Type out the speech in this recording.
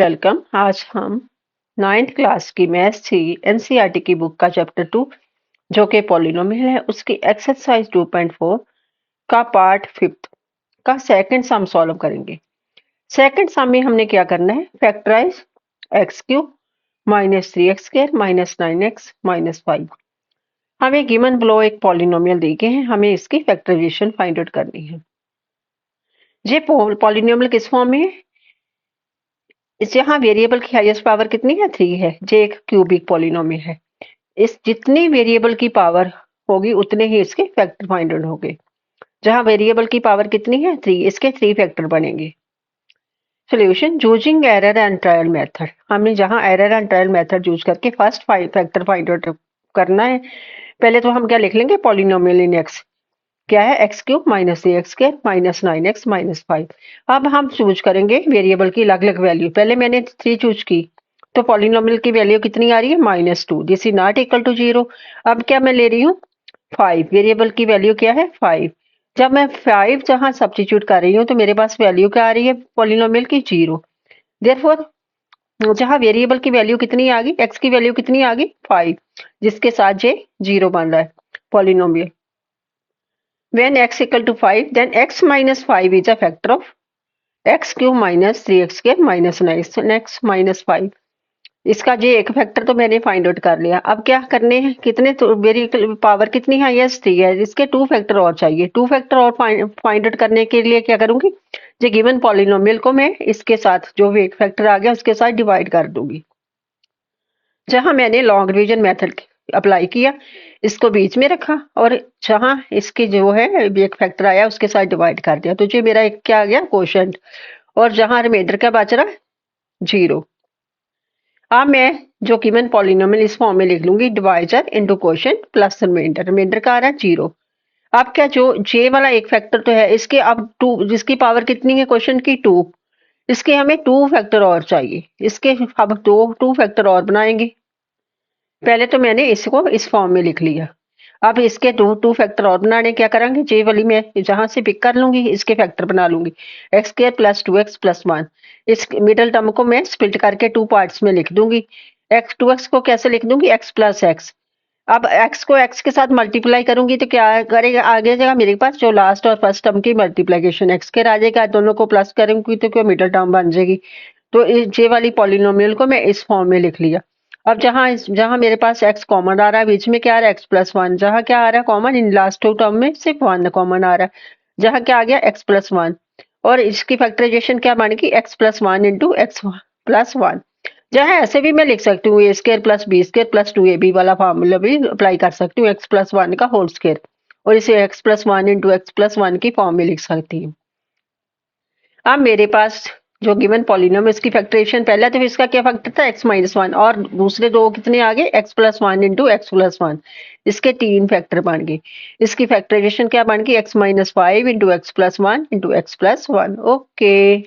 Welcome. आज हम 9th class की मैथ्स 3 एनसीईआरटी की बुक का चैप्टर 2 जो कि पॉलिनोमियल है उसकी एक्सरसाइज 2.4 का पार्ट 5th का सेकंड सम सॉल्व करेंगे। सेकंड सम में हमने क्या करना है, factorize x cube minus 3x square minus 9x minus 5। हमें गिवन बिलो एक पॉलिनोमियल दी गए हैं, हमें इसकी फैक्टराइजेशन फाइंड आउट करनी है। ये पॉलिनोमियल किस फॉर्म में है, जहाँ वेरिएबल की हाईएस्ट पावर कितनी है, 3 है। ये एक क्यूबिक पॉलिनोमियल है। इस जितनी वेरिएबल की पावर होगी उतने ही इसके फैक्टर फाइंड आउट होंगे। जहां वेरिएबल की पावर कितनी है, 3, इसके 3 फैक्टर बनेंगे। Solution using error and trial method. हमें जहां error and trial method use करके फर्स्ट फैक्टर फाइंड आउट करना है। पहले तो हम क्या लिख लेंगे, पॉलिनोमियल इन एक्स क्या है, x cube minus 3x square minus 9x minus 5। अब हम चूज करेंगे वेरिएबल की अलग अलग वैल्यू। पहले मैंने 3 चूज की तो पॉलिनोमियल की वैल्यू कितनी आ रही है, -2, this is not equal to 0। अब क्या मैं ले रही हूँ, 5। वेरिएबल की वैल्यू क्या है, 5। जब मैं 5 जहां सब्स्टिट्यूट कर रही हूँ तो मेरे पास वैल्यू क्या आ रही है पॉलिनोमियल की, 0। देयरफॉर जहां वेरिएबल की वैल्यू कितनी आ गई, एक्स की वैल्यू कितनी आ गई, 5, जिसके साथ ये 0 बन रहा है polynomial. When x equal to 5, then x minus 5 is a factor of x cube minus 3x square minus 9x minus 5। इसका जे एक फैक्टर तो मैंने फाइंड आउट कर लिया। अब क्या करने हैं, कितने तो वेरिएबल पावर कितनी है, यस 3 है। इसके 2 फैक्टर और चाहिए। 2 फैक्टर और फाइंड आउट करने के लिए क्या करूंगी, जो गिवन पॉलिनोमियल को मैं इसके साथ जो भी एक फैक्टर आ गया उसके साथ डिवाइड कर दूंगी। जहां मैंने लॉन्ग डिवीजन मेथड अप्लाई किया, इसको बीच में रखा और जहां इसके जो है एक फैक्टर आया उसके साथ डिवाइड कर दिया, तो जो मेरा एक क्या आ गया, क्वोशंट। और जहां रिमाइंडर क्या बच रहा है, 0। अब मैं जो गिवन पॉलिनोमियल इस फॉर्म में लिख लूंगी, divisor into quotient plus remainder. Remainder का आ रहा है 0। अब क्या, जो जे वाला एक फैक्टर तो है, इसके अब 2, जिसकी पावर कितनी है क्वोशंट की, 2। इसके हमें 2 फैक्टर और चाहिए। इसके अब 2 फैक्टर और बनाएंगे। पहले तो मैंने इसको इस फॉर्म में लिख लिया। अब इसके 2 फैक्टर और बनाने क्या करेंगे, जे वाली मैं जहां से पिक कर लूंगी इसके फैक्टर बना लूंगी, x square plus 2x plus 1। इस मिडिल टर्म को मैं स्प्लिट करके 2 पार्ट्स में लिख दूंगी। एक्स 2x को कैसे लिख दूंगी, x प्लस एक्स। अब x को x के साथ मल्टीप्लाई करूंगी तो क्या करेगा, आगे जाएगा मेरे पास जो लास्ट और फर्स्ट टर्म की मल्टीप्लीकेशन, एक्स स्क्वायर आ जाएगा। दोनों को प्लस करूंगी तो क्या मिडिल टर्म बन जाएगी। तो जे वाली पॉलिनोमियल को मैं इस फॉर्म में लिख लिया। अब जहां मेरे पास x कॉमन आ रहा है, बीच में क्या आ रहा है, x प्लस 1। जहां क्या आ रहा है कॉमन, इन लास्ट 2 टर्म में सिर्फ 1 कॉमन आ रहा है। जहां क्या आ गया, x प्लस 1। और इसकी फैक्टराइजेशन क्या बनेगी, x plus 1 into X plus 1। जहां ऐसे भी मैं लिख सकती हूँ A square plus B square plus 2ab वाला फार्मूला भी अप्लाई कर सकती हूँ, एक्स प्लस 1 का होल स्क्वायर। और इसे x plus 1 into X plus 1 की फॉर्म में लिख सकती हूँ। अब मेरे पास जो गिवन पॉलिनोमियल इसकी फैक्टराइजेशन, पहला तो इसका क्या फैक्टर था, x माइनस 1, और दूसरे 2 कितने आ गए, x plus 1 into X plus 1। इसके 3 फैक्टर बन गए। इसकी फैक्टराइजेशन क्या बन गई, x minus 5 into X plus 1 into X plus 1। Okay.